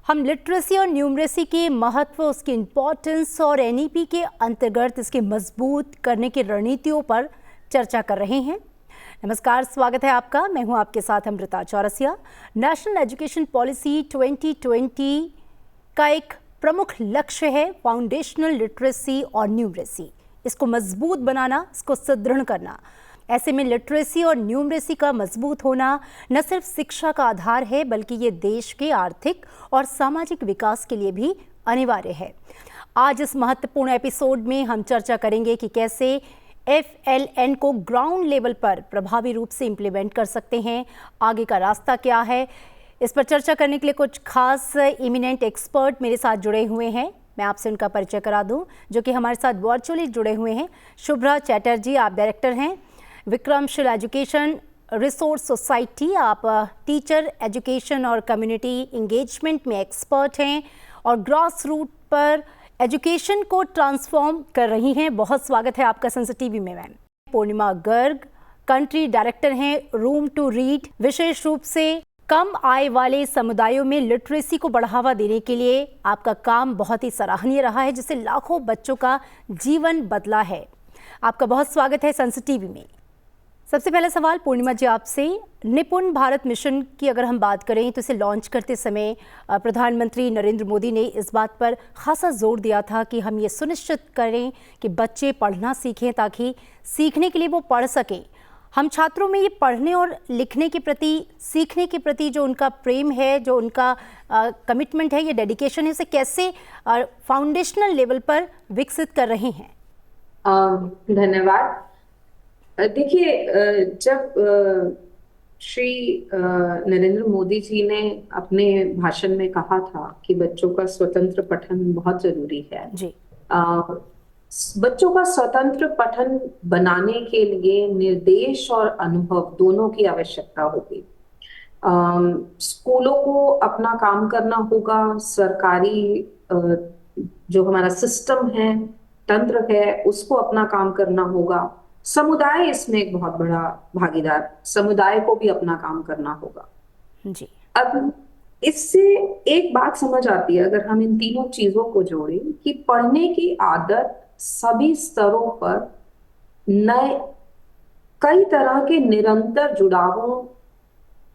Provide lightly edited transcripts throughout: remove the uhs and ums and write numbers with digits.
हम लिटरेसी और न्यूमरेसी के महत्व, उसकी इम्पोर्टेंस और एनईपी के अंतर्गत इसके मजबूत करने की रणनीतियों पर चर्चा कर रहे हैं। नमस्कार, स्वागत है आपका। मैं हूं आपके साथ Amrita Chaurasia. National education policy 2020 का एक प्रमुख लक्ष्य है फाउंडेशनल लिटरेसी और न्यूमरेसी। इसको मजबूत बनाना, इसको सुदृढ़ करना। ऐसे में लिटरेसी और न्यूमरेसी का मजबूत होना न सिर्फ शिक्षा का आधार है, बल्कि ये देश के आर्थिक और सामाजिक विकास के लिए भी अनिवार्य है। आज इस महत्वपूर्ण एपिसोड में हम चर्चा करेंगे कि कैसे FLN को ग्राउंड लेवल पर प्रभावी रूप से इम्प्लीमेंट कर सकते हैं, आगे का रास्ता क्या है। इस पर चर्चा करने के लिए कुछ खास इमिनेंट एक्सपर्ट मेरे साथ जुड़े हुए हैं। मैं आपसे उनका परिचय करा दूं, जो कि हमारे साथ वर्चुअली जुड़े हुए हैं। शुभ्रा चैटर्जी, आप डायरेक्टर हैं विक्रमशील एजुकेशन रिसोर्स सोसाइटी। आप टीचर एजुकेशन और कम्युनिटी इंगेजमेंट में एक्सपर्ट हैं और ग्रास रूट पर एजुकेशन को ट्रांसफॉर्म कर रही हैं। बहुत स्वागत है आपका संसद टीवी में मैम। पूर्णिमा गर्ग, कंट्री डायरेक्टर हैं रूम टू रीड। विशेष रूप से कम आय वाले समुदायों में लिटरेसी को बढ़ावा देने के लिए आपका काम बहुत ही सराहनीय रहा है, जिससे लाखों बच्चों का जीवन बदला है। आपका बहुत स्वागत है संसद टीवी में। सबसे पहला सवाल पूर्णिमा जी आपसे, निपुण भारत मिशन की अगर हम बात करें तो इसे लॉन्च करते समय प्रधानमंत्री नरेंद्र मोदी ने इस बात पर खासा जोर दिया था कि हम ये सुनिश्चित करें कि बच्चे पढ़ना सीखें, ताकि सीखने के लिए वो पढ़ सकें। हम छात्रों में ये पढ़ने और लिखने के प्रति, सीखने के प्रति जो उनका प्रेम है, जो उनका कमिटमेंट है, ये डेडिकेशन है, इसे कैसे फाउंडेशनल लेवल पर विकसित कर रहे हैं? धन्यवाद। देखिए, जब श्री नरेंद्र मोदी जी ने अपने भाषण में कहा था कि बच्चों का स्वतंत्र पठन बहुत जरूरी है जी। बच्चों का स्वतंत्र पठन बनाने के लिए निर्देश और अनुभव दोनों की आवश्यकता होगी। स्कूलों को अपना काम करना होगा, सरकारी जो हमारा सिस्टम है, तंत्र है, उसको अपना काम करना होगा। समुदाय इसमें एक बहुत बड़ा भागीदार, समुदाय को भी अपना काम करना होगा जी। अब इससे एक बात समझ आती है, अगर हम इन तीनों चीजों को जोड़ें, कि पढ़ने की आदत सभी स्तरों पर नए कई तरह के निरंतर जुड़ावों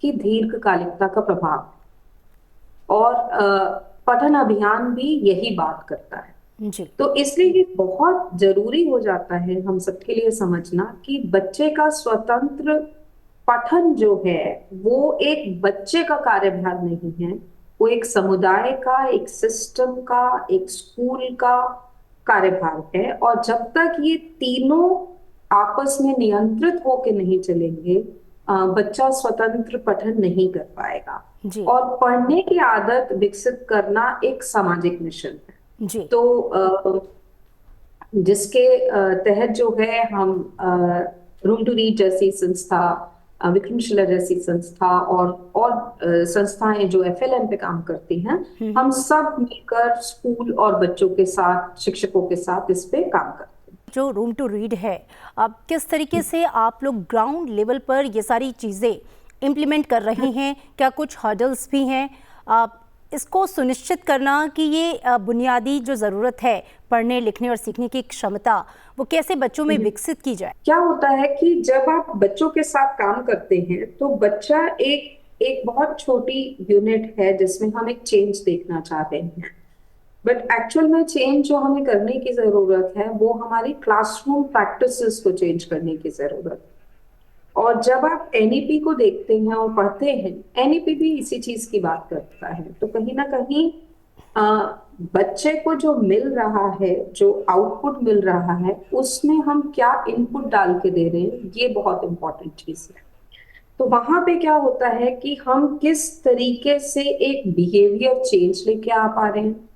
की दीर्घकालिकता का प्रभाव, और पठन अभियान भी यही बात करता है। जी। तो इसलिए ये बहुत जरूरी हो जाता है हम सबके लिए समझना कि बच्चे का स्वतंत्र पठन जो है वो एक बच्चे का कार्यभार नहीं है, वो एक समुदाय का, एक सिस्टम का, एक स्कूल का कार्यभार है। और जब तक ये तीनों आपस में नियंत्रित होके नहीं चलेंगे, बच्चा स्वतंत्र पठन नहीं कर पाएगा। जी। और पढ़ने की आदत विकसित करना एक सामाजिक मिशन है। जी। तो जिसके तहत जो है हम रूम टू रीड जैसी संस्था, विक्रमशिला जैसी संस्था और संस्थाएं जो FLN पे काम करती हैं, हम सब मिलकर स्कूल और बच्चों के साथ, शिक्षकों के साथ इस पे काम करते हैं। जो रूम टू रीड है, अब किस तरीके से आप लोग ग्राउंड लेवल पर ये सारी चीज़ें इम्प्लीमेंट कर रही हैं? क्या कुछ हर्डल्स भी हैं? इसको सुनिश्चित करना कि ये बुनियादी जो ज़रूरत है पढ़ने, लिखने और सीखने की क्षमता, वो कैसे बच्चों में विकसित की जाए? क्या होता है कि जब आप बच्चों के साथ काम करते हैं तो बच्चा एक बहुत छोटी यूनिट है जिसमें हम एक चेंज देखना चाहते हैं, बट एक्चुअल में चेंज जो हमें करने की जरूरत है वो हमारी क्लासरूम प्रैक्टिसेस को चेंज करने की जरूरत है। और जब आप NEP को देखते हैं और पढ़ते हैं, NEP भी इसी चीज की बात करता है। तो कहीं ना कहीं बच्चे को जो मिल रहा है, जो आउटपुट मिल रहा है, उसमें हम क्या इनपुट डाल के दे रहे हैं, ये बहुत इंपॉर्टेंट चीज है। तो वहां पे क्या होता है कि हम किस तरीके से एक बिहेवियर चेंज लेके आ पा रहे हैं,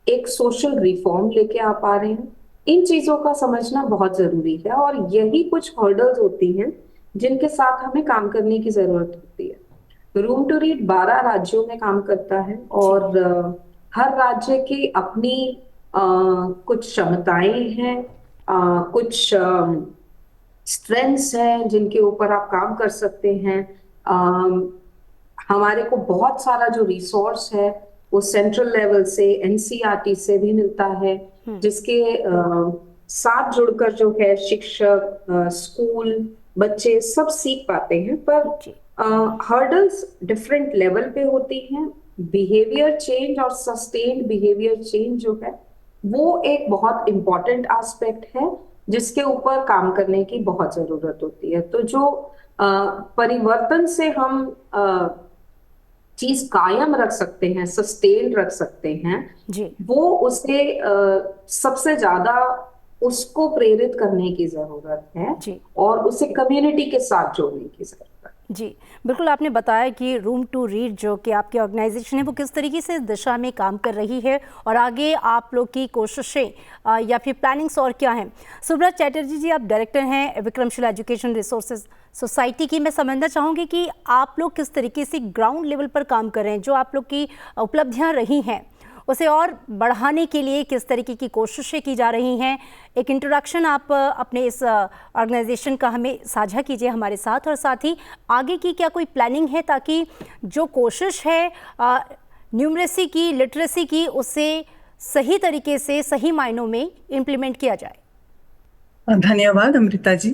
एक सोशल रिफॉर्म लेके आ पा रहे हैं, इन चीजों का समझना बहुत जरूरी है। और यही कुछ हर्डल्स होती हैं जिनके साथ हमें काम करने की जरूरत होती है। रूम टू रीड 12 राज्यों में काम करता है और हर राज्य की अपनी कुछ क्षमताएं हैं, कुछ स्ट्रेंथ्स हैं जिनके ऊपर आप काम कर सकते हैं। हमारे को बहुत सारा जो रिसोर्स है वो सेंट्रल लेवल से, एनसीईआरटी से भी मिलता है, जिसके साथ जुड़कर जो है शिक्षक, स्कूल, बच्चे सब सीख पाते हैं। पर जी हर्डल्स डिफरेंट लेवल पे होती हैं। बिहेवियर चेंज और सस्टेन्ड बिहेवियर चेंज जो है वो एक बहुत इंपॉर्टेंट एस्पेक्ट है, जिसके ऊपर काम करने की बहुत जरूरत होती है। तो जो परिवर्तन से हम चीज कायम रख सकते हैं, सस्टेन रख सकते हैं, जी वो उसे सबसे ज्यादा उसको प्रेरित करने की जरूरत है जी और उसे कम्युनिटी के साथ जोड़ने की जरूरत है। जी बिल्कुल, आपने बताया कि रूम टू रीड जो कि आपकी ऑर्गेनाइजेशन है वो किस तरीके से इस दिशा में काम कर रही है और आगे आप लोग की कोशिशें या फिर प्लानिंग्स और क्या हैं। सुब्रत चैटर्जी जी, आप डायरेक्टर हैं विक्रमशिला एजुकेशन रिसोर्सेज सोसाइटी की। मैं समझना चाहूँगी कि आप लोग किस तरीके से ग्राउंड लेवल पर काम कर रहे हैं, जो आप लोग की उपलब्धियाँ रही हैं उसे और बढ़ाने के लिए किस तरीके की कोशिशें की जा रही हैं। एक इंट्रोडक्शन आप अपने इस ऑर्गेनाइजेशन का हमें साझा कीजिए हमारे साथ, और साथ ही आगे की क्या कोई प्लानिंग है ताकि जो कोशिश है न्यूमरेसी की, लिटरेसी की, उसे सही तरीके से सही मायनों में इम्प्लीमेंट किया जाए। धन्यवाद अमृता जी।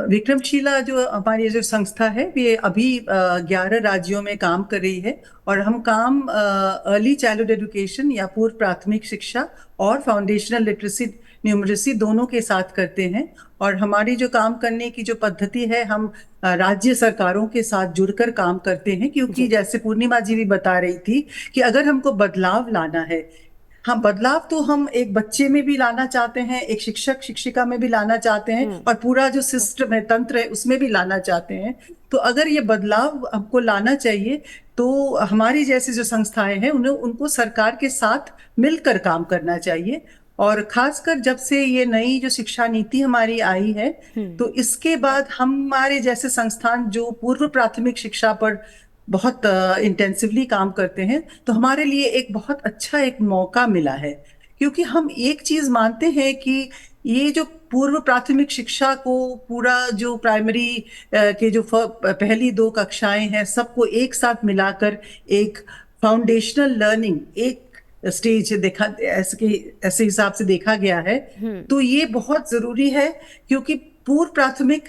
विक्रमशिला जो हमारी जो संस्था है ये अभी 11 राज्यों में काम कर रही है और हम काम अर्ली चाइल्डहुड एजुकेशन या पूर्व प्राथमिक शिक्षा और फाउंडेशनल लिटरेसी न्यूमरेसी दोनों के साथ करते हैं। और हमारी जो काम करने की जो पद्धति है, हम राज्य सरकारों के साथ जुड़कर काम करते हैं, क्योंकि जैसे पूर्णिमा जी भी बता रही थी कि अगर हमको बदलाव लाना है, हाँ, बदलाव तो हम एक बच्चे में भी लाना चाहते हैं, एक शिक्षक शिक्षिका में भी लाना चाहते हैं और पूरा जो सिस्टम है, तंत्र है, उसमें भी लाना चाहते हैं। तो अगर ये बदलाव हमको लाना चाहिए तो हमारी जैसी जो संस्थाएं हैं उनको सरकार के साथ मिलकर काम करना चाहिए। और खासकर जब से ये नई जो शिक्षा नीति हमारी आई है तो इसके बाद हमारे जैसे संस्थान जो पूर्व प्राथमिक शिक्षा पर बहुत इंटेंसिवली काम करते हैं, तो हमारे लिए एक बहुत अच्छा एक मौका मिला है। क्योंकि हम एक चीज मानते हैं कि ये जो पूर्व प्राथमिक शिक्षा को पूरा जो प्राइमरी के जो पहली 2 कक्षाएं हैं सबको एक साथ मिलाकर एक फाउंडेशनल लर्निंग एक स्टेज देखा ऐसे हिसाब से देखा गया है। तो ये बहुत जरूरी है, क्योंकि पूर्व प्राथमिक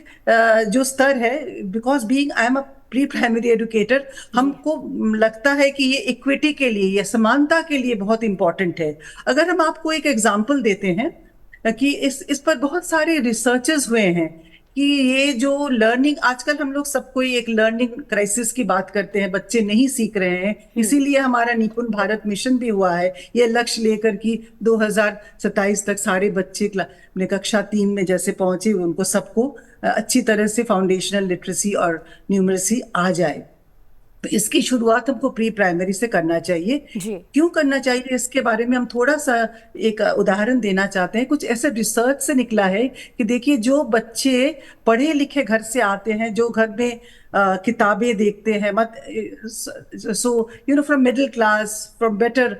जो स्तर है, because being I am a pre primary educator, हमको लगता है कि ये इक्विटी के लिए या समानता के लिए बहुत इंपॉर्टेंट है। अगर हम आपको एक एग्जांपल देते हैं कि इस पर बहुत सारे रिसर्चेस हुए हैं कि ये जो लर्निंग आजकल हम लोग सबको एक लर्निंग क्राइसिस की बात करते हैं, बच्चे नहीं सीख रहे हैं, इसीलिए हमारा निपुण भारत मिशन भी हुआ है ये लक्ष्य लेकर कि 2027 तक सारे बच्चे अपने कक्षा 3 में जैसे पहुंचे उनको सबको अच्छी तरह से फाउंडेशनल लिटरेसी और न्यूमरेसी आ जाए। तो इसकी शुरुआत हमको प्री प्राइमरी से करना चाहिए। क्यों करना चाहिए, इसके बारे में हम थोड़ा सा एक उदाहरण देना चाहते हैं। कुछ ऐसे रिसर्च से निकला है कि देखिए, जो बच्चे पढ़े लिखे घर से आते हैं, जो घर में किताबें देखते हैं, so from middle class, from better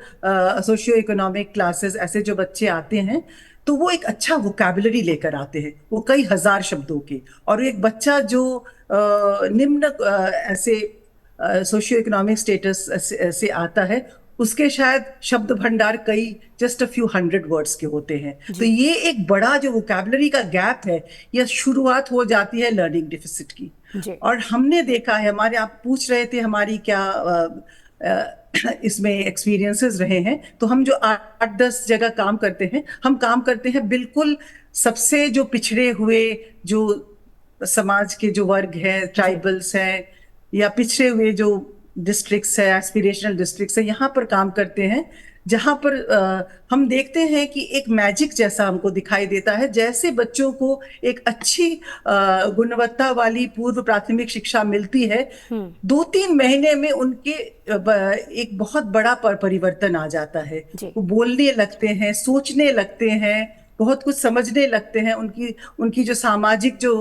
socio economic classes, ऐसे जो बच्चे आते हैं तो वो एक अच्छा वोकैबुलरी लेकर आते हैं, वो कई हजार शब्दों के। और एक बच्चा जो निम्न ऐसे सोशियो इकोनॉमिक स्टेटस से आता है, उसके शायद शब्द भंडार कई जस्ट अ फ्यू 100 वर्ड्स के होते हैं। तो ये एक बड़ा जो वोकैबुलरी का गैप है, यह शुरुआत हो जाती है लर्निंग डिफिसिट की। और हमने देखा है, हमारे आप पूछ रहे थे हमारी क्या इसमें एक्सपीरियंसेस रहे हैं, तो हम जो 8-10 जगह काम करते हैं, हम काम करते हैं बिल्कुल सबसे जो पिछड़े हुए जो समाज के जो वर्ग है, ट्राइबल्स हैं या पिछड़े हुए जो डिस्ट्रिक्ट्स है, एस्पिरेशनल डिस्ट्रिक्ट्स है, यहाँ पर काम करते हैं, जहाँ पर हम देखते हैं कि एक मैजिक जैसा हमको दिखाई देता है। जैसे बच्चों को एक अच्छी गुणवत्ता वाली पूर्व प्राथमिक शिक्षा मिलती है, 2-3 महीने में उनके एक बहुत बड़ा परिवर्तन आ जाता है। वो बोलने लगते हैं, सोचने लगते हैं, बहुत कुछ समझने लगते हैं, उनकी जो सामाजिक जो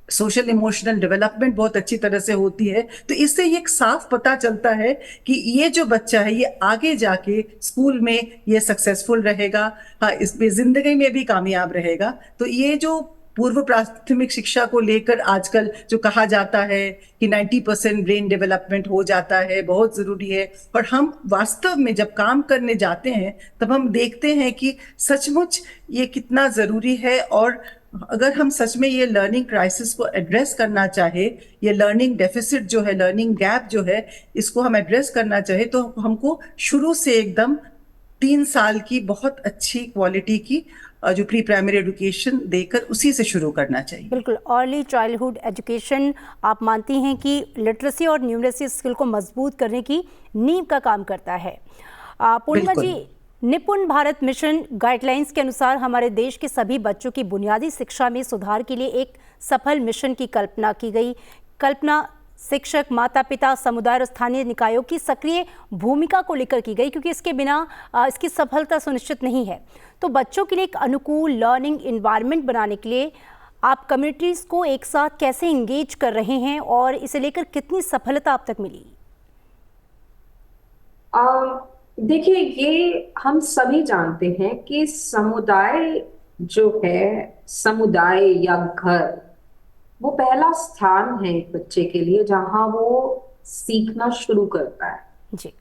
सोशल इमोशनल डेवलपमेंट बहुत अच्छी तरह से होती है। तो इससे ये एक साफ पता चलता है कि ये जो बच्चा है ये आगे जाके स्कूल में ये सक्सेसफुल रहेगा, हाँ, इसमें जिंदगी में भी कामयाब रहेगा। तो ये जो पूर्व प्राथमिक शिक्षा को लेकर आजकल जो कहा जाता है कि 90% ब्रेन डेवलपमेंट हो जाता है, बहुत जरूरी है, और हम वास्तव में जब काम करने जाते हैं तब हम देखते हैं कि सचमुच ये कितना जरूरी है। और अगर हम सच में ये लर्निंग क्राइसिस को एड्रेस करना चाहे, ये लर्निंग डेफिसिट जो है, लर्निंग गैप जो है, इसको हम एड्रेस करना चाहे तो हमको शुरू से एकदम 3 साल की बहुत अच्छी क्वालिटी की जो प्री प्राइमरी एजुकेशन देकर उसी से शुरू करना चाहिए। बिल्कुल, अर्ली चाइल्डहुड एजुकेशन आप मानती हैं कि लिटरेसी और न्यूमरेसी स्किल को मजबूत करने की नींव का काम करता है। पूर्णिमा जी, निपुण भारत मिशन गाइडलाइंस के अनुसार हमारे देश के सभी बच्चों की बुनियादी शिक्षा में सुधार के लिए एक सफल मिशन की कल्पना की गई। कल्पना शिक्षक, माता पिता, समुदाय और स्थानीय निकायों की सक्रिय भूमिका को लेकर की गई, क्योंकि इसके बिना इसकी सफलता सुनिश्चित नहीं है। तो बच्चों के लिए एक अनुकूल लर्निंग इन्वायरमेंट बनाने के लिए आप कम्युनिटीज़ को एक साथ कैसे इंगेज कर रहे हैं और इसे लेकर कितनी सफलता आप तक मिली? देखिए, ये हम सभी जानते हैं कि समुदाय जो है, समुदाय या घर, वो पहला स्थान है एक बच्चे के लिए जहां वो सीखना शुरू करता है जी।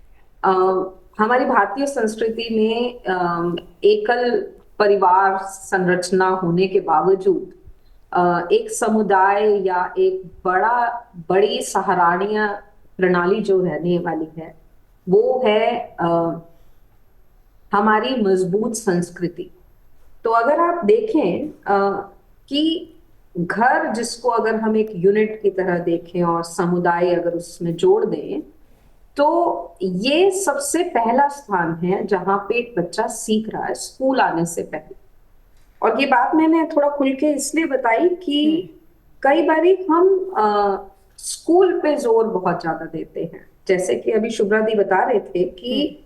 हमारी भारतीय संस्कृति में एकल परिवार संरचना होने के बावजूद एक समुदाय या एक बड़ी सहारणीय प्रणाली जो रहने वाली है, वो है हमारी मजबूत संस्कृति। तो अगर आप देखें कि घर, जिसको अगर हम एक यूनिट की तरह देखें और समुदाय अगर उसमें जोड़ दें, तो ये सबसे पहला स्थान है जहां पे एक बच्चा सीख रहा है स्कूल आने से पहले। और ये बात मैंने थोड़ा खुल के इसलिए बताई कि कई बारी हम स्कूल पे जोर बहुत ज्यादा देते हैं। जैसे कि अभी शुभ्रा दी बता रहे थे कि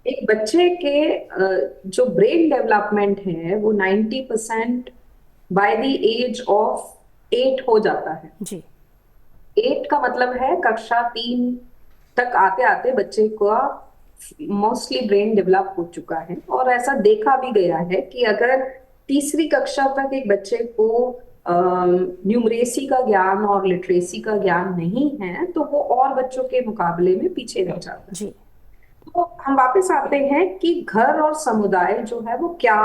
एक बच्चे के जो ब्रेन डेवलपमेंट है वो 90% बाय द एज ऑफ 8 हो जाता है जी। 8 का मतलब है कक्षा 3 तक आते आते बच्चे का मोस्टली ब्रेन डेवलप हो चुका है। और ऐसा देखा भी गया है कि अगर तीसरी कक्षा तक एक बच्चे को न्यूमरेसी का ज्ञान और लिटरेसी का ज्ञान नहीं है तो वो और बच्चों के मुकाबले में पीछे रह जाता है। जी। तो हम वापस आते हैं कि घर और समुदाय जो है वो क्या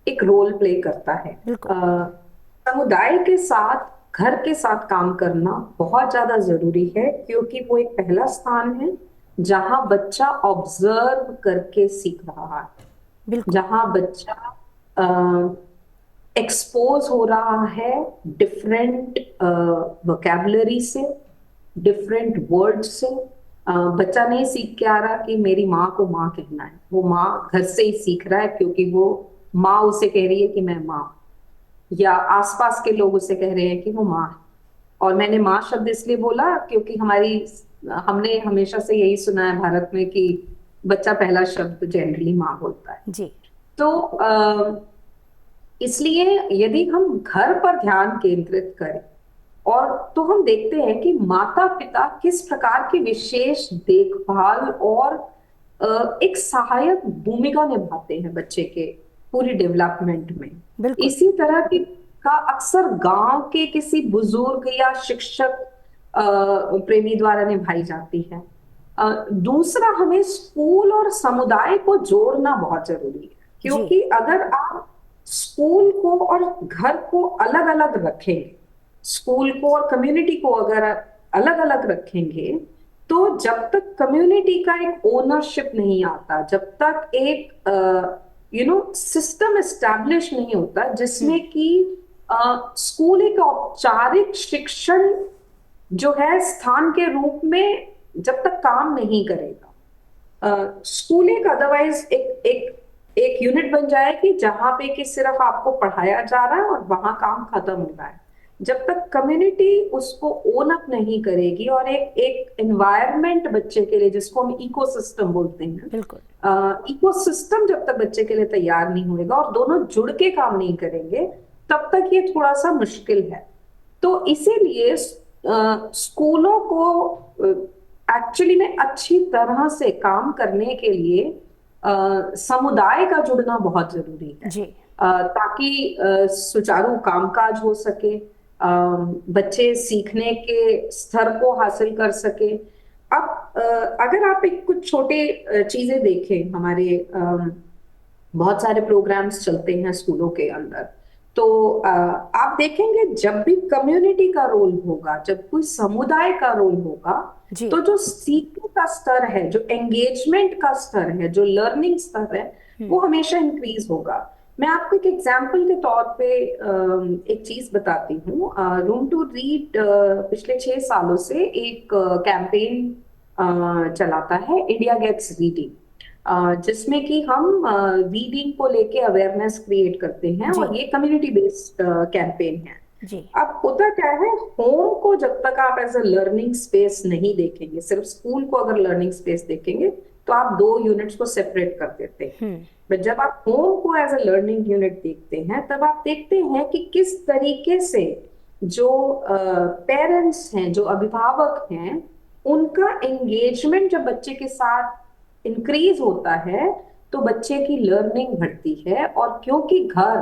एक रोल प्ले करता है। समुदाय के साथ, घर के साथ काम करना बहुत ज्यादा जरूरी है, क्योंकि वो एक पहला स्थान है जहां बच्चा ऑब्जर्व करके सीख रहा है, जहां बच्चा एक्सपोज हो रहा है डिफरेंट वोकैबुलरी से, डिफरेंट वर्ड से। बच्चा नहीं सीख के आ रहा कि मेरी माँ को माँ कहना है, वो माँ घर से ही सीख रहा है क्योंकि वो माँ उसे कह रही है कि मैं माँ, या आसपास के लोग उसे कह रहे हैं कि वो माँ है। और मैंने माँ शब्द इसलिए बोला क्योंकि हमने हमेशा से यही सुना है भारत में कि बच्चा पहला शब्द जनरली माँ बोलता है जी। तो इसलिए यदि हम घर पर ध्यान केंद्रित करें और तो हम देखते हैं कि माता पिता किस प्रकार की विशेष देखभाल और एक सहायक भूमिका निभाते हैं बच्चे के पूरी डेवलपमेंट में। इसी तरह की का अक्सर गांव के किसी बुजुर्ग या शिक्षक प्रेमी द्वारा निभाई जाती है। दूसरा, हमें स्कूल और समुदाय को जोड़ना बहुत जरूरी है, क्योंकि अगर आप स्कूल को और घर को अलग अलग रखेंगे, स्कूल को और कम्युनिटी को अगर अलग अलग रखेंगे, तो जब तक कम्युनिटी का एक ओनरशिप नहीं आता, जब तक एक सिस्टम एस्टैब्लिश नहीं होता जिसमें कि स्कूल एक औपचारिक शिक्षण जो है स्थान के रूप में जब तक काम नहीं करेगा, स्कूल एक अदरवाइज एक यूनिट बन जाएगी जहां पे कि सिर्फ आपको पढ़ाया जा रहा है और वहां काम खत्म हो रहा है। जब तक कम्युनिटी उसको ओन अप नहीं करेगी और एक एनवायरनमेंट बच्चे के लिए, जिसको हम इकोसिस्टम बोलते हैं, इकोसिस्टम जब तक बच्चे के लिए तैयार नहीं होगा और दोनों जुड़ के काम नहीं करेंगे, तब तक ये थोड़ा सा मुश्किल है। तो इसीलिए स्कूलों को एक्चुअली में अच्छी तरह से काम करने के लिए समुदाय का जुड़ना बहुत जरूरी है। जी। ताकि सुचारू कामकाज हो सके, बच्चे सीखने के स्तर को हासिल कर सके। अब अगर आप एक कुछ छोटे चीजें देखें, हमारे बहुत सारे प्रोग्राम्स चलते हैं स्कूलों के अंदर, तो आप देखेंगे जब भी कम्युनिटी का रोल होगा, जब कोई समुदाय का रोल होगा, जी। तो जो सीखने का स्तर है, जो एंगेजमेंट का स्तर है, जो लर्निंग स्तर है, वो हमेशा इंक्रीज होगा। मैं आपको एक एग्जाम्पल के तौर पे एक चीज बताती हूँ। रूम टू रीड पिछले 6 सालों से एक कैंपेन चलाता है, इंडिया गेट्स रीडिंग, जिसमें कि हम रीडिंग को लेके अवेयरनेस क्रिएट करते हैं, जी। और ये कम्युनिटी बेस्ड कैंपेन है। जी। अब होता क्या है, होम को जब तक आप एज अ लर्निंग स्पेस नहीं देखेंगे, सिर्फ स्कूल को अगर लर्निंग स्पेस देखेंगे, तो आप 2 यूनिट्स को सेपरेट कर देते हैं। बट जब आप होम को एज अ लर्निंग यूनिट देखते हैं, तब आप देखते हैं कि किस तरीके से जो पेरेंट्स हैं, जो अभिभावक हैं, उनका एंगेजमेंट जब बच्चे के साथ इंक्रीज होता है, तो बच्चे की लर्निंग बढ़ती है। और क्योंकि घर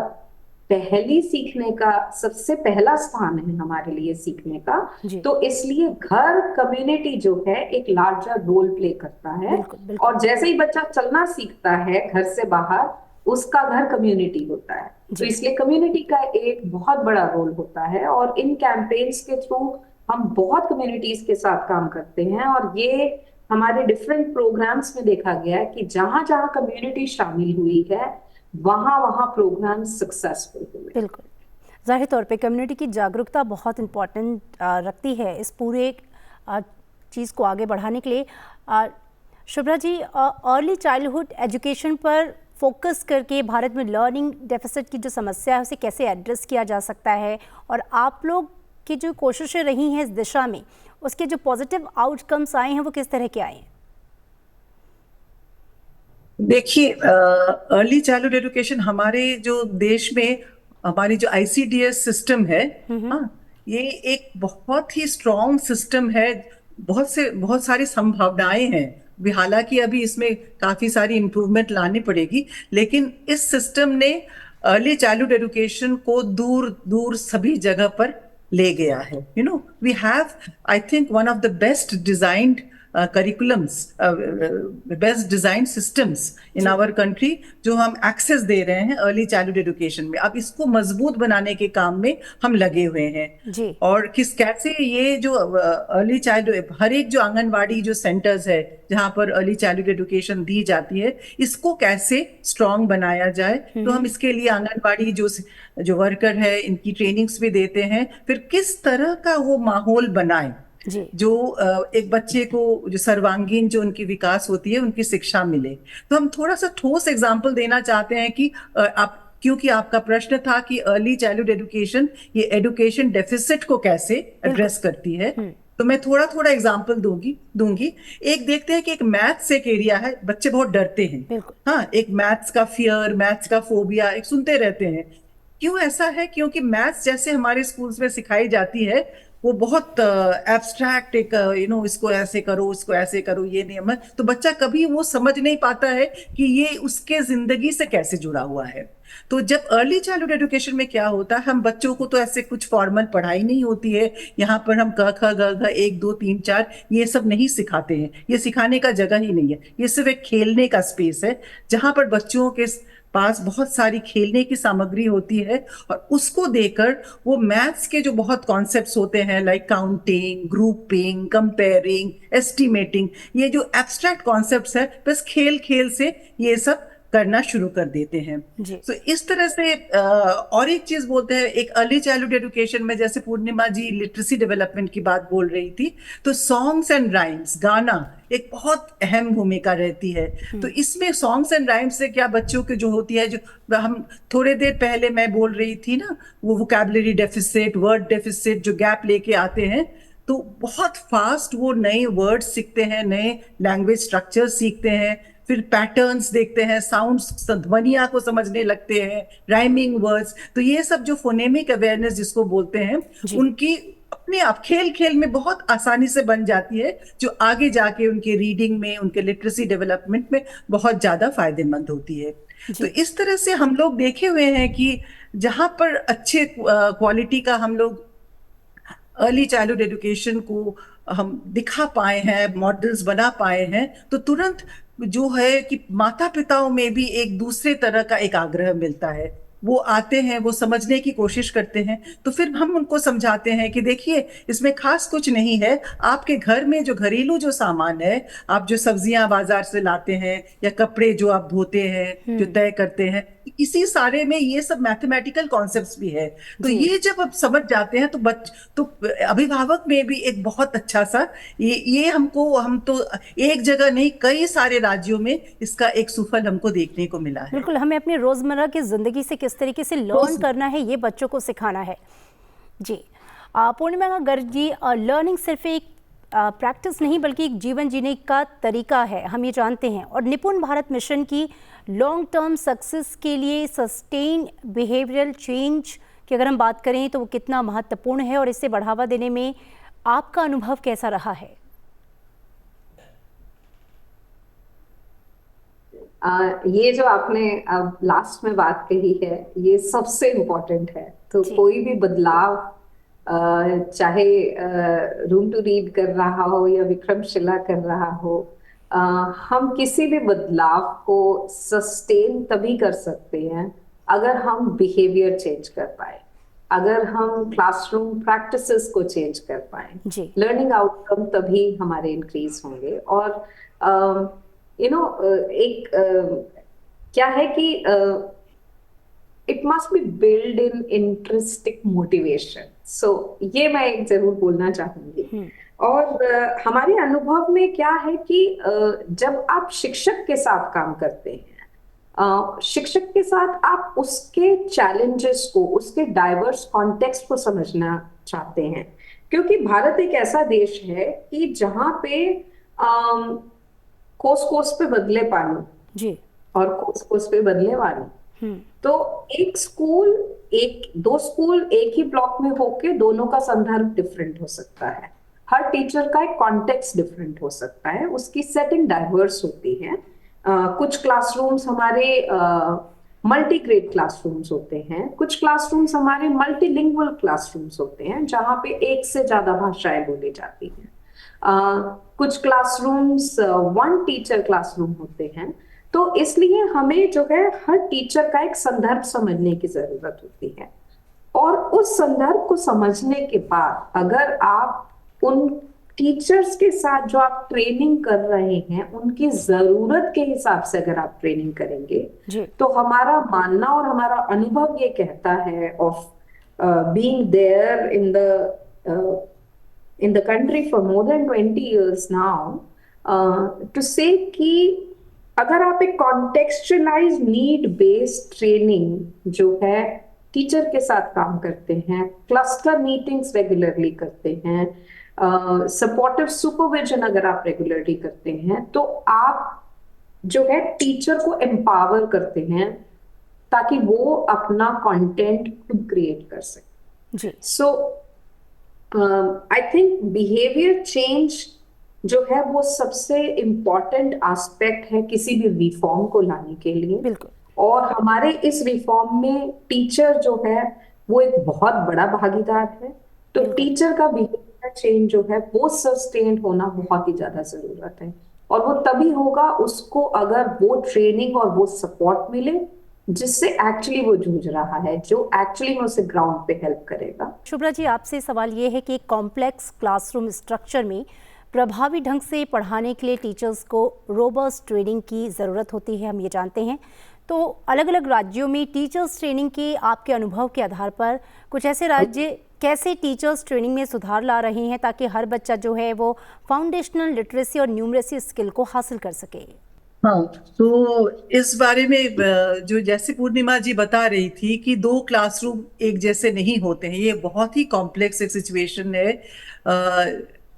पहली सीखने का सबसे पहला स्थान है हमारे लिए सीखने का, जी। तो इसलिए घर, कम्युनिटी जो है, एक लार्जर रोल प्ले करता है। बिल्कुल, बिल्कुल। और जैसे ही बच्चा चलना सीखता है घर से बाहर, उसका घर कम्युनिटी होता है। तो जी। इसलिए कम्युनिटी का एक बहुत बड़ा रोल होता है, और इन कैंपेन्स के थ्रू हम बहुत कम्युनिटीज के साथ काम करते हैं। और ये हमारे डिफरेंट प्रोग्राम्स में देखा गया है कि जहां जहां कम्युनिटी शामिल हुई है, वहां वहां प्रोग्राम सक्सेसफुल हुए। बिल्कुल, ज़ाहिर तौर पे कम्युनिटी की जागरूकता बहुत इम्पॉर्टेंट रखती है इस पूरे चीज़ को आगे बढ़ाने के लिए। Shubhra ji, early childhood education पर फोकस करके भारत में लर्निंग डेफिसिट की जो समस्या है उसे कैसे एड्रेस किया जा सकता है, और आप लोग की जो कोशिशें रही हैं इस दिशा में, उसके जो पॉजिटिव आउटकम्स आए हैं वो किस तरह के आए हैं? देखिए, अर्ली चाइल्डहुड एजुकेशन हमारे जो देश में, हमारी जो ICDS सिस्टम है, हाँ, ये एक बहुत ही स्ट्रॉन्ग सिस्टम है। बहुत सारी संभावनाएं हैं। हालांकि अभी इसमें काफी सारी इम्प्रूवमेंट लानी पड़ेगी, लेकिन इस सिस्टम ने अर्ली चाइल्डहुड एजुकेशन को दूर दूर सभी जगह पर ले गया है। We have, I think, one of the best designed curriculums, best design systems in our country, जो हम एक्सेस दे रहे हैं अर्ली चाइल्डहुड एजुकेशन में। अब इसको मजबूत बनाने के काम में हम लगे हुए हैं जी। और कैसे ये जो अर्ली चाइल्डहुड, हर एक जो आंगनवाड़ी जो सेंटर्स है जहां पर अर्ली चाइल्डहुड एजुकेशन दी जाती है, इसको कैसे स्ट्रॉन्ग बनाया जाए। तो हम इसके लिए आंगनवाड़ी जो वर्कर है, इनकी ट्रेनिंग्स भी देते हैं। फिर किस तरह का वो माहौल बनाए जो एक बच्चे को जो सर्वांगीण जो उनकी विकास होती है, उनकी शिक्षा मिले। तो हम थोड़ा सा ठोस एग्जाम्पल देना चाहते हैं कि आप, क्योंकि आपका प्रश्न था कि अर्ली चाइल्डहुड एजुकेशन ये एजुकेशन डेफिसिट को कैसे एड्रेस करती है, तो मैं थोड़ा थोड़ा एग्जाम्पल दूंगी। एक देखते हैं कि एक मैथ्स एक एरिया है, बच्चे बहुत डरते हैं। हाँ, एक मैथ्स का फियर, मैथ्स का फोबिया एक सुनते रहते हैं। क्यों ऐसा है? क्योंकि मैथ्स जैसे हमारे स्कूल्स में सिखाई जाती है, वो बहुत एब्स्ट्रैक्ट, एक इसको ऐसे करो, इसको ऐसे करो, ये नियम है। तो बच्चा कभी वो समझ नहीं पाता है कि ये उसके जिंदगी से कैसे जुड़ा हुआ है। तो जब अर्ली चाइल्डहुड एजुकेशन में क्या होता है, हम बच्चों को तो ऐसे कुछ फॉर्मल पढ़ाई नहीं होती है। यहाँ पर हम क ख ग घ 1 2 3 4 ये सब नहीं सिखाते हैं। ये सिखाने का जगह ही नहीं है। ये सिर्फ एक खेलने का स्पेस है जहां पर बच्चों के पास बहुत सारी खेलने की सामग्री होती है, और उसको देकर वो मैथ्स के जो बहुत कॉन्सेप्ट्स होते हैं, like counting, grouping, comparing, estimating, ये जो एब्स्ट्रैक्ट कॉन्सेप्ट्स है, बस खेल खेल से ये सब करना शुरू कर देते हैं। तो इस तरह से और एक चीज बोलते हैं, एक अर्ली चाइल्डहुड एजुकेशन में, जैसे पूर्णिमा जी लिटरेसी डेवलपमेंट की बात बोल रही थी, तो सॉन्ग्स एंड राइम्स, गाना एक बहुत अहम भूमिका रहती है। तो इसमें सॉन्ग्स एंड राइम्स से क्या बच्चों की जो होती है, जो हम थोड़े देर पहले मैं बोल रही थी ना, वो वोकैबुलरी डेफिसिट, वर्ड डेफिसिट जो गैप लेके आते हैं, तो बहुत फास्ट वो नए वर्ड्स सीखते हैं, नए लैंग्वेज स्ट्रक्चर सीखते हैं, फिर पैटर्न्स देखते हैं, साउंड्स, ध्वनिया को समझने लगते हैं, राइमिंग वर्ड्स। तो ये सब जो फोनेमिक अवेयरनेस जिसको बोलते हैं, उनकी अपने आप खेल खेल में बहुत आसानी से बन जाती है, जो आगे जाके उनके रीडिंग में, उनके लिटरेसी डेवलपमेंट में बहुत ज्यादा फायदेमंद होती है। तो जी। इस तरह से हम लोग देखे हुए हैं कि जहां पर अच्छे क्वालिटी का हम लोग अर्ली चाइल्डहुड एजुकेशन को हम दिखा पाए हैं, मॉडल्स बना पाए हैं, तो तुरंत जो है कि माता पिताओं में भी एक दूसरे तरह का एक आग्रह मिलता है। वो आते हैं, वो समझने की कोशिश करते हैं, तो फिर हम उनको समझाते हैं कि देखिए इसमें खास कुछ नहीं है, आपके घर में जो घरेलू जो सामान है, आप जो सब्जियां बाजार से लाते हैं या कपड़े जो आप धोते हैं, जो तय करते हैं, इसी सारे में ये सब मैथमेटिकल कॉन्सेप्ट्स भी है। तो जी। ये जब आप समझ जाते हैं तो अभिभावक में भी एक बहुत अच्छा सा ये हम तो एक जगह नहीं, कई सारे राज्यों में इसका एक सुफल हमको देखने को मिला है। बिल्कुल, हमें अपनी रोज़मर्रा की ज़िंदगी से किस तरीके से लर्न करना है, ये बच्चों को सिखाना है। जी। पूर्णिमा गर्ग जी, लर्निंग सिर्फ एक प्रैक्टिस नहीं बल्कि एक जीवन जीने का तरीका है, हम ये जानते हैं। और निपुण भारत मिशन की लॉन्ग टर्म सक्सेस के लिए सस्टेन बिहेवियरल चेंज की अगर हम बात करें तो वो कितना महत्वपूर्ण है और इसे बढ़ावा देने में आपका अनुभव कैसा रहा है? ये जो आपने अब लास्ट में बात कही है, ये सबसे इम्पोर्टेंट है। तो जी। कोई भी बदलाव, चाहे रूम टू रीड कर रहा हो या विक्रमशिला कर रहा हो, हम किसी भी बदलाव को सस्टेन तभी कर सकते हैं अगर हम बिहेवियर चेंज कर पाए, अगर हम क्लासरूम प्रैक्टिसेस को चेंज कर पाए, जी। लर्निंग आउटकम तभी हमारे इंक्रीज होंगे। और एक क्या है कि it must be build in intrinsic motivation. So ये मैं एक जरूर बोलना चाहूंगी। और हमारे अनुभव में क्या है कि जब आप शिक्षक के साथ काम करते हैं, शिक्षक के साथ आप उसके चैलेंजेस को, उसके डाइवर्स कॉन्टेक्स्ट को समझना चाहते हैं, क्योंकि भारत एक ऐसा देश है कि जहां पे कोस कोस पे बदले पानी जी। और कोस कोस पे बदले वानी। तो दो स्कूल एक ही ब्लॉक में होके दोनों का संदर्भ डिफरेंट हो सकता है, हर टीचर का एक कॉन्टेक्स्ट डिफरेंट हो सकता है, उसकी सेटिंग डाइवर्स होती है। कुछ क्लासरूम्स हमारे मल्टी ग्रेड क्लासरूम्स होते हैं, कुछ क्लासरूम्स हमारे मल्टीलिंगुअल क्लासरूम्स होते हैं जहां पे एक से ज्यादा भाषाएं बोली जाती हैं। कुछ क्लासरूम्स वन टीचर क्लासरूम होते हैं। तो इसलिए हमें जो है हर टीचर का एक संदर्भ समझने की जरूरत होती है, और उस संदर्भ को समझने के बाद अगर आप उन टीचर्स के साथ जो आप ट्रेनिंग कर रहे हैं उनकी जरूरत के हिसाब से अगर आप ट्रेनिंग करेंगे, तो हमारा मानना और हमारा अनुभव ये कहता है of being there in the country for more than 20 years now, to say कि अगर आप एक contextualized need based training जो है टीचर के साथ काम करते हैं, क्लस्टर मीटिंग्स रेगुलरली करते हैं, सपोर्टिव सुपरविजन अगर आप रेगुलरली करते हैं, तो आप जो है टीचर को एम्पावर करते हैं ताकि वो अपना कंटेंट खुद क्रिएट कर सके। सो आई थिंक बिहेवियर चेंज जो है वो सबसे इम्पोर्टेंट एस्पेक्ट है किसी भी रिफॉर्म को लाने के लिए। बिल्कुल। और हमारे इस रिफॉर्म में टीचर जो है वो एक बहुत बड़ा भागीदार है। तो टीचर का बिहेवियर चेंज जो है वो सस्टेन होना बहुत ही ज्यादा जरूरत है, और वो तभी होगा उसको अगर वो ट्रेनिंग और वो सपोर्ट मिले जिससे एक्चुअली वो जूझ रहा है, जो एक्चुअली में उसे ग्राउंड पे हेल्प करेगा। शुभ्रा जी, आपसे सवाल ये है कि कॉम्प्लेक्स क्लासरूम स्ट्रक्चर में प्रभावी ढंग से पढ़ाने के लिए टीचर्स को रोबस्ट ट्रेनिंग की ज़रूरत होती है, हम ये जानते हैं। तो अलग अलग राज्यों में टीचर्स ट्रेनिंग के आपके अनुभव के आधार पर कुछ ऐसे राज्य कैसे टीचर्स ट्रेनिंग में सुधार ला रहे हैं ताकि हर बच्चा जो है वो फाउंडेशनल लिटरेसी और न्यूमरेसी स्किल को हासिल कर सके? हाँ, तो इस बारे में जो जैसे पूर्णिमा जी बता रही थी कि 2 क्लासरूम एक जैसे नहीं होते हैं, ये बहुत ही कॉम्प्लेक्स एक सिचुएशन है।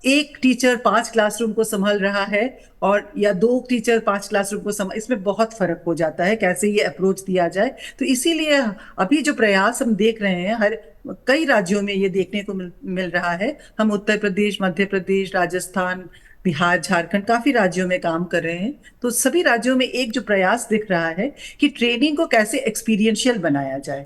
एक टीचर 5 क्लासरूम को संभाल रहा है और या 2 टीचर 5 क्लासरूम को संभाल, इसमें बहुत फर्क हो जाता है कैसे ये अप्रोच दिया जाए। तो इसीलिए अभी जो प्रयास हम देख रहे हैं, हर कई राज्यों में ये देखने को मिल रहा है। हम उत्तर प्रदेश, मध्य प्रदेश, राजस्थान, बिहार, झारखंड, काफी राज्यों में काम कर रहे हैं। तो सभी राज्यों में एक जो प्रयास दिख रहा है कि ट्रेनिंग को कैसे एक्सपीरियंशियल बनाया जाए,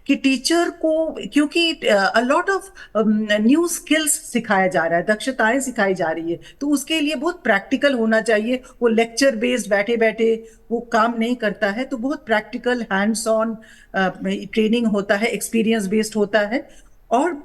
कि टीचर को, क्योंकि a lot of new skills सिखाया जा रहा है, दक्षताएं सिखाई जा रही है, तो उसके लिए बहुत प्रैक्टिकल होना चाहिए। वो लेक्चर बेस्ड बैठे बैठे वो काम नहीं करता है, तो बहुत प्रैक्टिकल हैंड्स ऑन ट्रेनिंग होता है, एक्सपीरियंस बेस्ड होता है। और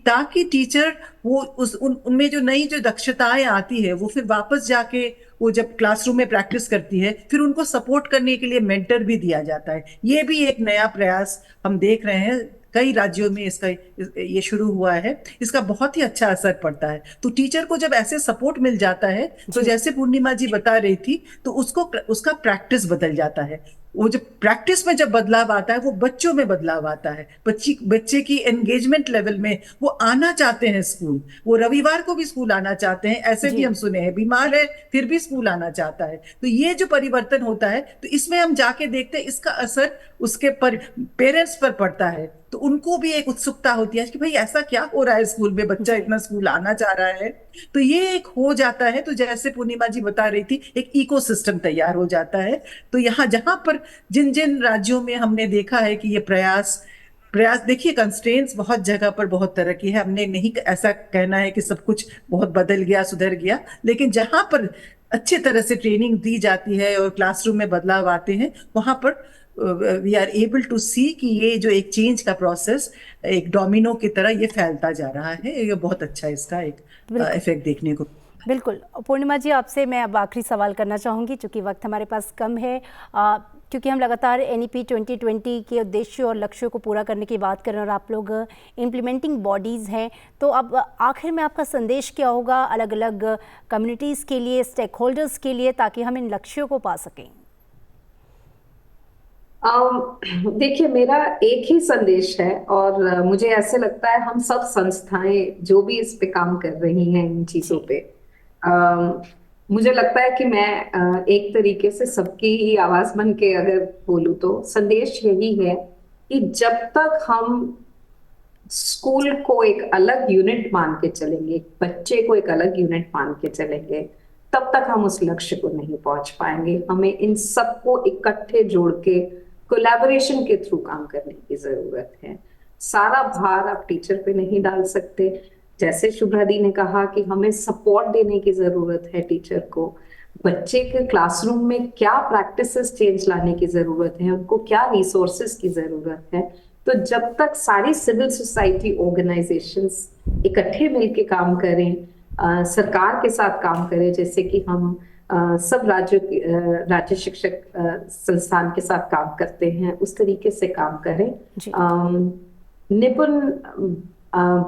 ताकि टीचर वो उनमें जो नई जो दक्षताएं आती है वो फिर वापस जाके वो जब क्लासरूम में प्रैक्टिस करती है, फिर उनको सपोर्ट करने के लिए मेंटर भी दिया जाता है। ये भी एक नया प्रयास हम देख रहे हैं, कई राज्यों में इसका ये शुरू हुआ है। इसका बहुत ही अच्छा असर पड़ता है। तो टीचर को जब ऐसे सपोर्ट मिल जाता है, तो जैसे पूर्णिमा जी बता रही थी, तो उसका प्रैक्टिस बदल जाता है। वो जब प्रैक्टिस में जब बदलाव आता है, वो बच्चों में बदलाव आता है। बच्चे की एंगेजमेंट लेवल में वो आना चाहते हैं स्कूल, वो रविवार को भी स्कूल आना चाहते हैं। ऐसे भी हम सुने हैं, बीमार है फिर भी स्कूल आना चाहता है। तो ये जो परिवर्तन होता है, तो इसमें हम जाके देखते हैं इसका असर उसके पेरेंट्स पर पड़ता है। तो उनको भी एक उत्सुकता होती है कि भाई ऐसा क्या हो रहा है स्कूल में, बच्चा इतना स्कूल आना चाह रहा है। तो ये एक हो जाता है। तो जैसे पूर्णिमा जी बता रही थी, एक इकोसिस्टम तैयार हो जाता है। तो यहाँ जहां पर जिन जिन राज्यों में हमने देखा है कि ये प्रयास देखिए, कंस्ट्रेंट्स बहुत जगह पर बहुत तरह की है। हमने नहीं ऐसा कहना है कि सब कुछ बहुत बदल गया, सुधर गया, लेकिन जहां पर अच्छे तरह से ट्रेनिंग दी जाती है और क्लासरूम में बदलाव आते हैं, वहां पर वी आर एबल टू सी कि ये जो एक चेंज का प्रोसेस एक डोमिनो की तरह ये फैलता जा रहा है। ये बहुत अच्छा इसका एक इफेक्ट देखने को। बिल्कुल। पूर्णिमा जी, आपसे मैं अब आखिरी सवाल करना चाहूँगी, चूँकि वक्त हमारे पास कम है, क्योंकि हम लगातार NEP 2020 के उद्देश्य और लक्ष्यों को पूरा करने की बात कर रहे हैं और आप लोग इम्प्लीमेंटिंग बॉडीज़ हैं। तो अब आखिर में आपका संदेश क्या होगा अलग अलग कम्युनिटीज़ के लिए, स्टेक होल्डर्स के लिए, ताकि हम इन लक्ष्यों को पा सकें? देखिए, मेरा एक ही संदेश है और मुझे ऐसे लगता है हम सब संस्थाएं जो भी इस पे काम कर रही हैं इन चीजों पे, मुझे लगता है कि मैं एक तरीके से सबकी ही आवाज बन के अगर बोलूं तो संदेश यही है कि जब तक हम स्कूल को एक अलग यूनिट मान के चलेंगे, बच्चे को एक अलग यूनिट मान के चलेंगे, तब तक हम उस लक्ष्य को नहीं पहुंच पाएंगे। हमें इन सबको इकट्ठे जोड़ के कोलैबोरेशन के थ्रू काम करने की जरूरत है। सारा भार आप टीचर पे नहीं डाल सकते। जैसे शुभ्रा दी ने कहा कि हमें सपोर्ट देने की जरूरत है टीचर को। बच्चे के क्लासरूम में क्या प्रैक्टिसेस चेंज लाने की जरूरत है, उनको क्या रिसोर्सेस की जरूरत है। तो जब तक सारी सिविल सोसाइटी ऑर्गेनाइजेशंस इकट्ठे मिलके काम करें, सरकार के साथ काम करें, जैसे कि हम सब राज्य शिक्षक संस्थान के साथ काम करते हैं, उस तरीके से काम करें। निपुण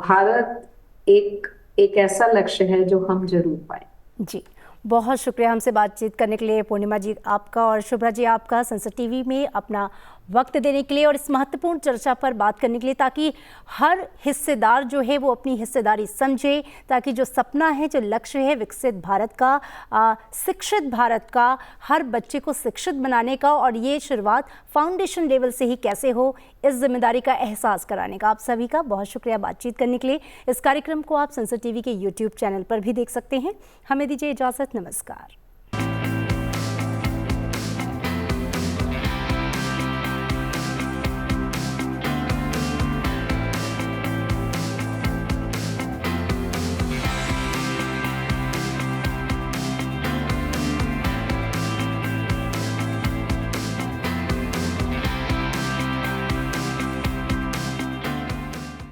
भारत एक ऐसा लक्ष्य है जो हम जरूर पाए। जी, बहुत शुक्रिया हमसे बातचीत करने के लिए पूर्णिमा जी आपका, और शुभ्रा जी आपका, संसद टीवी में अपना वक्त देने के लिए और इस महत्वपूर्ण चर्चा पर बात करने के लिए, ताकि हर हिस्सेदार जो है वो अपनी हिस्सेदारी समझे, ताकि जो सपना है, जो लक्ष्य है विकसित भारत का, शिक्षित भारत का, हर बच्चे को शिक्षित बनाने का, और ये शुरुआत फाउंडेशन लेवल से ही कैसे हो, इस जिम्मेदारी का एहसास कराने का। आप सभी का बहुत शुक्रिया बातचीत करने के लिए। इस कार्यक्रम को आप संसद टीवी के YouTube चैनल पर भी देख सकते हैं। हमें दीजिए इजाज़त, नमस्कार।